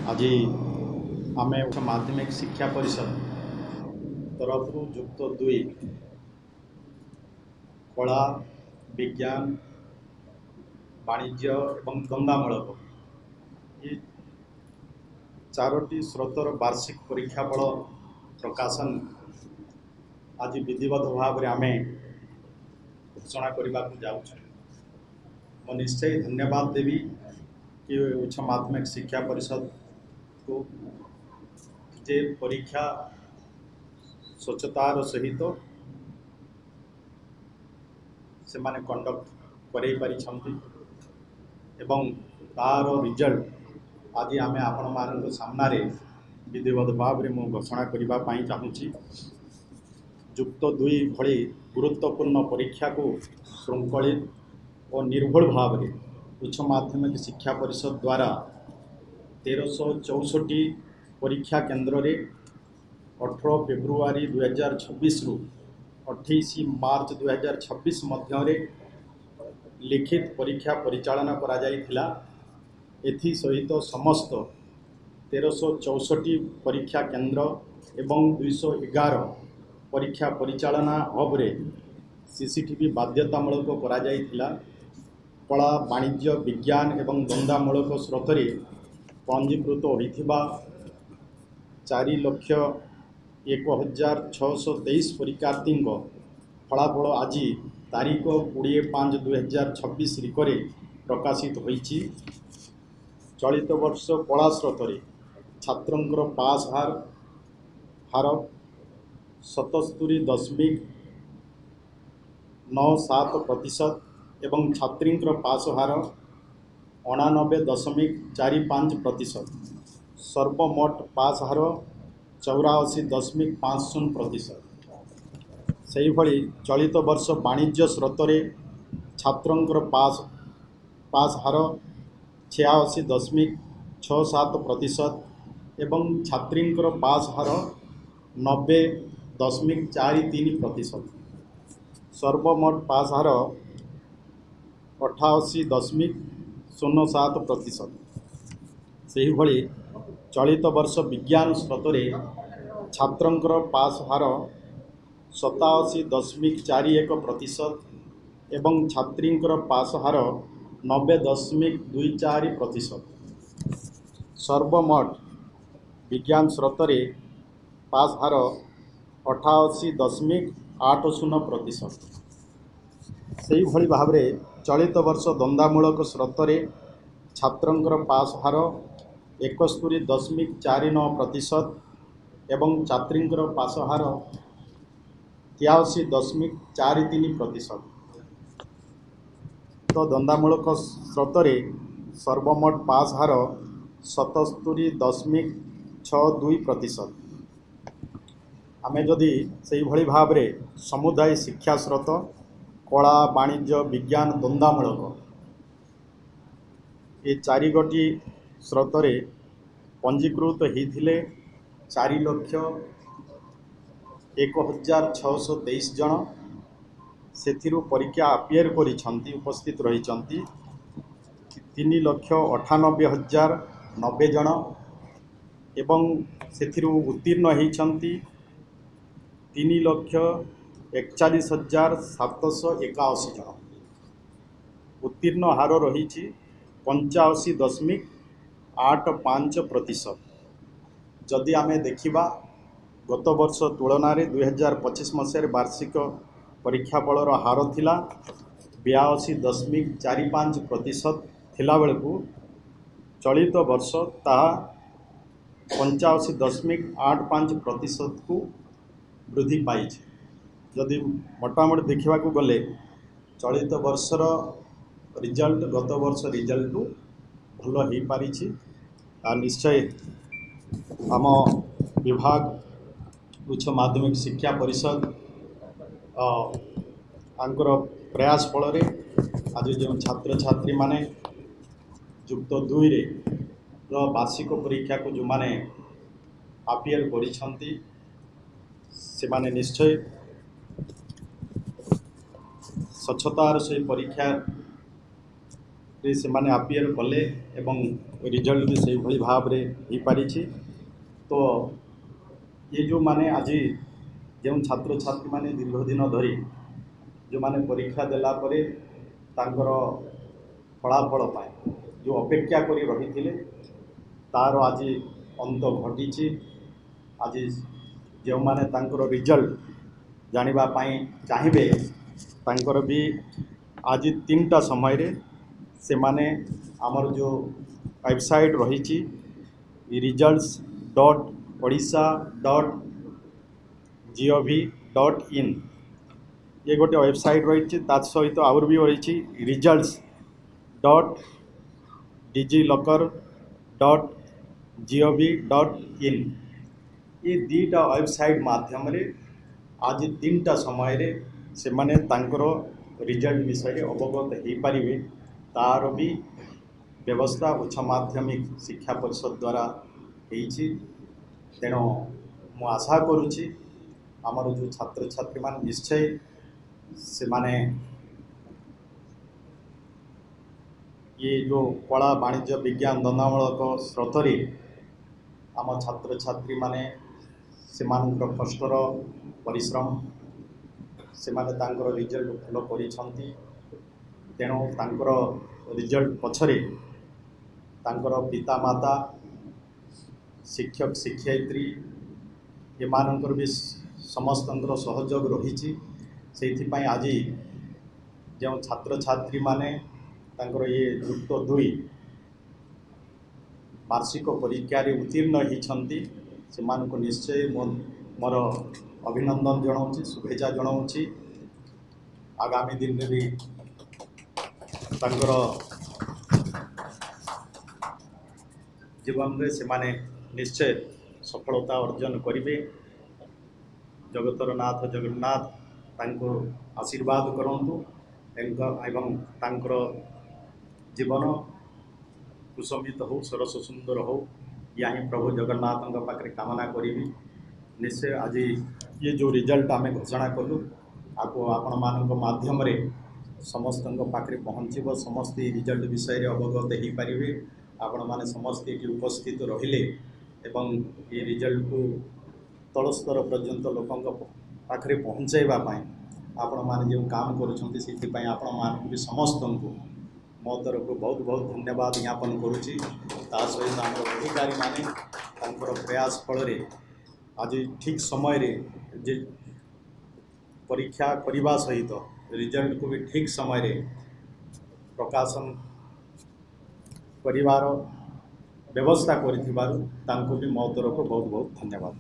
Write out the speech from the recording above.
आज आम उच्च माध्यमिक शिक्षा परिषद तरफ युक्त 2 कला विज्ञान वाणिज्य एवं धंदामूलक ये 4टी स्रोतर वार्षिक परीक्षाफल प्रकाशन आज विधिवत भाव में आम घोषणा करने को जाऊँ। मैं निश्चय धन्यवाद देवी कि उच्च माध्यमिक शिक्षा परिषद को जे परीक्षा स्वच्छतार सहित से माने कंडक्ट करेई पारिछंती एवं तार रिजल्ट आज आम आपण मान सामने विधिवत भाव में मुझे घोषणा करने चाहूँगी। युक्त 2 भली गुरुत्वपूर्ण परीक्षा को श्रृंखलित और निर्भुल भाव में उच्च माध्यमिक शिक्षा परिषद द्वारा 1364 परीक्षा केन्द्र रे 18 फेब्रुआरी 2026 रु 28 मार्च 2026 मध्य लिखित परीक्षा परिचालन करा जाइथिला। एथि सहित समस्त 1364 परीक्षा केन्द्र एवं 211 परीक्षा परिचालना हब रे सीसीटीवी बाध्यतामूलक करा जाइथिला। कला वाणिज्य विज्ञान एवं धंदामूलक स्रोत पंजीकृत होइथिबा 4,01,623 परीक्षार्थी फलाफल आज तारीख 20/5/2026 रिकरे प्रकाशित होइछि। चलित वर्ष कला स्रोत छात्रंकर पास हार 77.97% एवं छात्रींकर पास हार 89.45%। सर्वमोट पास हार 84.50%। से ही चलित वर्ष वाणिज्य स्रोत छात्रंकर पास हार 86.67% एवं छात्रींकर पास हार 90.43%। सर्वमोट पास हार 88.07%। से ही चलित वर्ष विज्ञान स्रोत छात्रंकर पास हार 87.41% एवं छात्रींकर पास हार 90.24%। सर्वमोट विज्ञान स्रोत पास हार 88.80%। से ही भाव में चलित वर्ष धंदामूलक स्रोत छात्रंकर पास हार 71.49% एवं छात्रींकर पास हार 83.43%। तो धंदामूलक स्रोत सर्वमोट पास हार 77.62%। आम जदि से ही भाव में समुदाय शिक्षा स्रोत कला वाणिज्य विज्ञान धंदामूलक ये 4 गोटी स्रोत पंजीकृत होते 4,01,623 जन से परीक्षा अपियर करिसेंती उपस्थित रही 3,98,090 जन एवं से उत्तीर्ण होती 3,41,781 जन। उत्तीर्ण हार रही 85.85%। जदि आम देखा गत वर्ष तुलन में 2025 मसीह वार्षिक परीक्षाफल हार थिला 82.45% थिला बेलू चलित वर्ष ताहा 85.85% को वृद्धि पाई। जदि मोटामोटी देखा गले चलित वर्षर रिजल्ट गत वर्ष रिजल्ट भल हो पारी। निश्चय आम विभाग उच्च माध्यमिक शिक्षा परिषद आंकर प्रयास फल आज जो छात्र छात्री माने युक्त 2 वार्षिक परीक्षा को जो माने अपियर करिसेंती से माने निश्चय स्वच्छतार से परीक्षा ସେମାନେ ଆପିୟର କଲେ ଏବଂ ରିଜଲ୍ଟ ବି ସେଇଭଳି ଭାବରେ ହେଇପାରିଛି। ତ ये जो माने आज जो छात्र छात्री माने दीर्घ दिन धरी जो माने परीक्षा देला परे तांकर फलाफल पाए जो अपेक्षा करी रही तार आज अंत घटी। आज जो माने तांकर रिजल्ट जानिबा पाई चाहिए तांकर भी आज 3टा समय रे से माने आमर जो वेबसाइट रही results.odisha.gov.in ये गोटे वेबसाइट रही सहित आउर भी रही results.digiloccer.gov.in ये 2टा वेबसाइट माध्यम रे आज 3टा समय रे से माने तांकर रिजल्ट विषय अवगत हो पारे तार भी व्यवस्था उच्च माध्यमिक शिक्षा परिषद द्वारा होती। तेणु मु आशा करुच्ची आमर जो छात्र छात्री मान निश्चय से माने ये जो कला वाणिज्य विज्ञान धंदामूलक स्रोतरे आम छात्र छात्री माने से कष्टर परिश्रम से माने तांकर रिजल्ट भल करिसंती। तेणु तांकर रिजल्ट पछरे तांकर पिता माता शिक्षक शिक्षयित्री एमानंकर भी समस्तंकर सहयोग रही। आज जो छात्र छात्री माने तांकर ये युक्त 2 वार्षिक परीक्षा रे उत्तीर्ण होती से निश्चय मोर अभिनंदन जनाऊँ शुभेच्छा जनाऊँ। आगामी दिन में भी तांकर जीवन में से माने निश्चय सफलता अर्जन करेंगे। जगतर नाथ जगन्नाथ तांको आशीर्वाद करंतु एवं तांकर जीवन कुसुमित हो सरस सुंदर हो या ही प्रभु जगन्नाथ पाखे कामना करी। निश्चय आज ये जो रिजल्ट आम घोषणा कलु आपको आपण मान माध्यम रे समस्त पाखे पहुँचब समस्त रिजल्ट विषय अवगत हो पारे। आपण माने समस्त ये उपस्थित रहिले एवं ये रिजल्ट को तल स्तर पर्यंत लोकों पाखे पहुँचाइवाई आपण माने जो काम करुँचे से आपण मान भी समस्त को मो तरफ बहुत बहुत धन्यवाद ज्ञापन करुच्ची। सहित आम अधिकारी माने प्रयास फल आज ठीक समय रे जे परीक्षा करने सहित रिजल्ट को भी ठीक समय रे प्रकाशन करिवार व्यवस्था करिथिबारु तांको भी मो तरफ बहुत बहुत धन्यवाद।